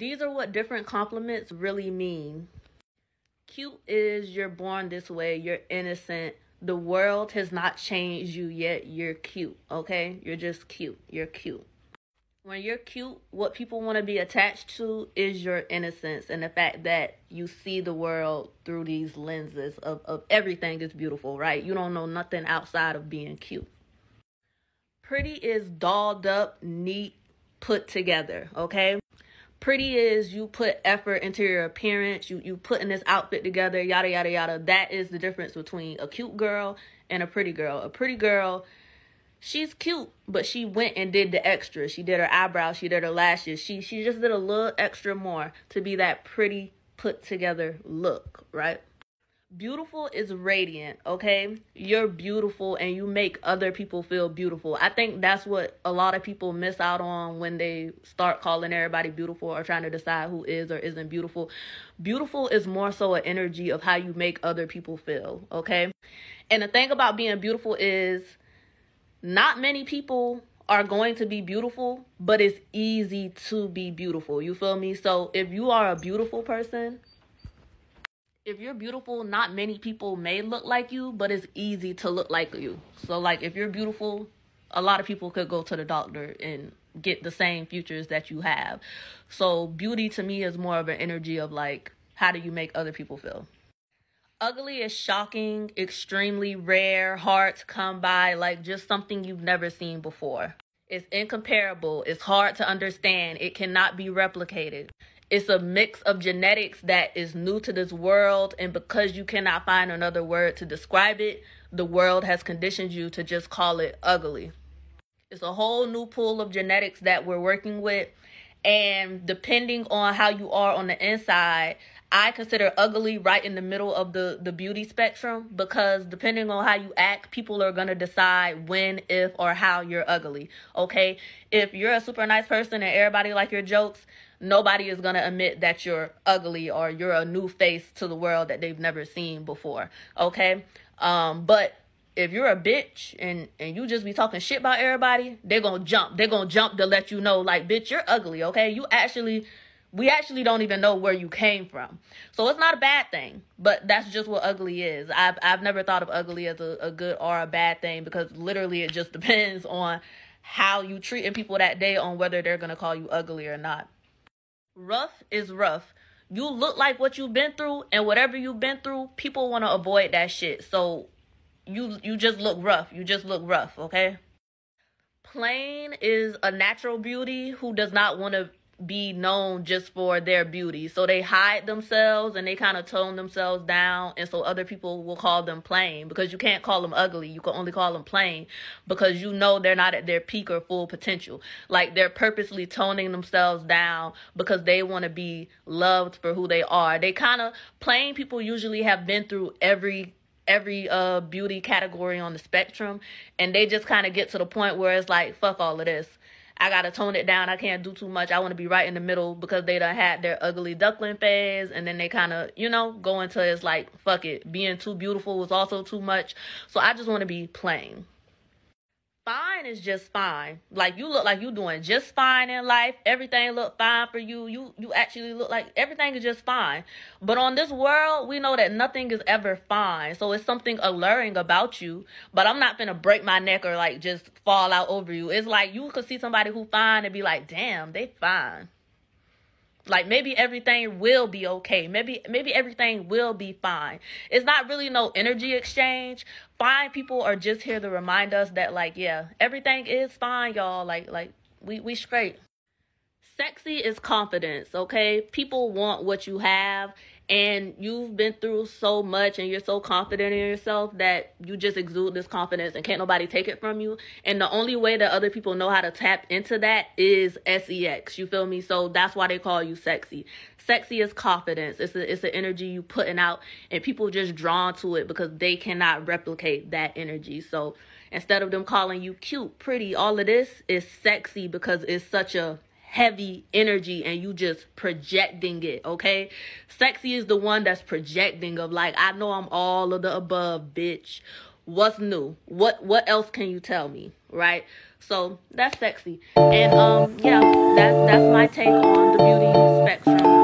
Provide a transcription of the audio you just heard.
These are what different compliments really mean. Cute is you're born this way, you're innocent. The world has not changed you yet. You're cute, okay? You're just cute. You're cute. When you're cute, what people want to be attached to is your innocence and the fact that you see the world through these lenses of everything is beautiful, right? You don't know nothing outside of being cute. Pretty is dolled up, neat, put together, okay? Pretty is you put effort into your appearance, you putting this outfit together, yada, yada, yada. That is the difference between a cute girl and a pretty girl. A pretty girl, she's cute, but she went and did the extra. She did her eyebrows, she did her lashes. She just did a little extra more to be that pretty, put together look, right? Beautiful is radiant, okay? You're beautiful and you make other people feel beautiful. I think that's what a lot of people miss out on when they start calling everybody beautiful or trying to decide who is or isn't beautiful. Beautiful is more so an energy of how you make other people feel, okay? And the thing about being beautiful is not many people are going to be beautiful, but it's easy to be beautiful. You feel me? So if you are a beautiful person, if you're beautiful, not many people may look like you, but it's easy to look like you. So like if you're beautiful, a lot of people could go to the doctor and get the same features that you have. So beauty to me is more of an energy of like, how do you make other people feel? Ugly is shocking, extremely rare, hard to come by, like just something you've never seen before. It's incomparable. It's hard to understand. It cannot be replicated. It's a mix of genetics that is new to this world, and because you cannot find another word to describe it, the world has conditioned you to just call it ugly. It's a whole new pool of genetics that we're working with, and depending on how you are on the inside, I consider ugly right in the middle of the beauty spectrum, because depending on how you act, people are going to decide when, if, or how you're ugly, okay? If you're a super nice person and everybody like your jokes, nobody is going to admit that you're ugly or you're a new face to the world that they've never seen before, okay? But if you're a bitch and you just be talking shit about everybody, they're going to jump. They're going to jump to let you know, like, bitch, you're ugly, okay? We actually don't even know where you came from. So it's not a bad thing, but that's just what ugly is. I've never thought of ugly as a good or a bad thing, because literally it just depends on how you treating people that day on whether they're going to call you ugly or not. Rough is rough. You look like what you've been through, and whatever you've been through, people want to avoid that shit. So you just look rough. You just look rough, okay? Plain is a natural beauty who does not want to be known just for their beauty. So they hide themselves and they kind of tone themselves down, and so other people will call them plain, because you can't call them ugly. You can only call them plain because you know they're not at their peak or full potential. Like they're purposely toning themselves down because they want to be loved for who they are. They kind of, plain people usually have been through every beauty category on the spectrum, and they just kind of get to the point where it's like, fuck all of this. I gotta tone it down. I can't do too much. I want to be right in the middle, because they done had their ugly duckling phase, and then they kind of, go into it's like, fuck it. Being too beautiful was also too much. So I just want to be plain. Fine is just fine. Like, you look like you doing just fine in life. Everything look fine for you. You actually look like everything is just fine. But on this world, we know that nothing is ever fine. So it's something alluring about you. But I'm not gonna break my neck or like just fall out over you. It's like you could see somebody who fine and be like, damn, they fine. Like, maybe everything will be okay. Maybe everything will be fine. It's not really no energy exchange. Fine people are just here to remind us that, like, yeah, everything is fine, y'all. Like we straight. Sexy is confidence, okay? People want what you have, and you've been through so much, and you're so confident in yourself that you just exude this confidence, and can't nobody take it from you. And the only way that other people know how to tap into that is sex. You feel me? So that's why they call you sexy. Sexy is confidence. It's an energy you putting out, and people just drawn to it because they cannot replicate that energy. So instead of them calling you cute, pretty, all of this is sexy, because it's such a heavy energy and you just projecting it, okay? Sexy is the one that's projecting of like, I know I'm all of the above, bitch. What's new? What else can you tell me? Right? So that's sexy. And yeah, that's my take on the beauty spectrum.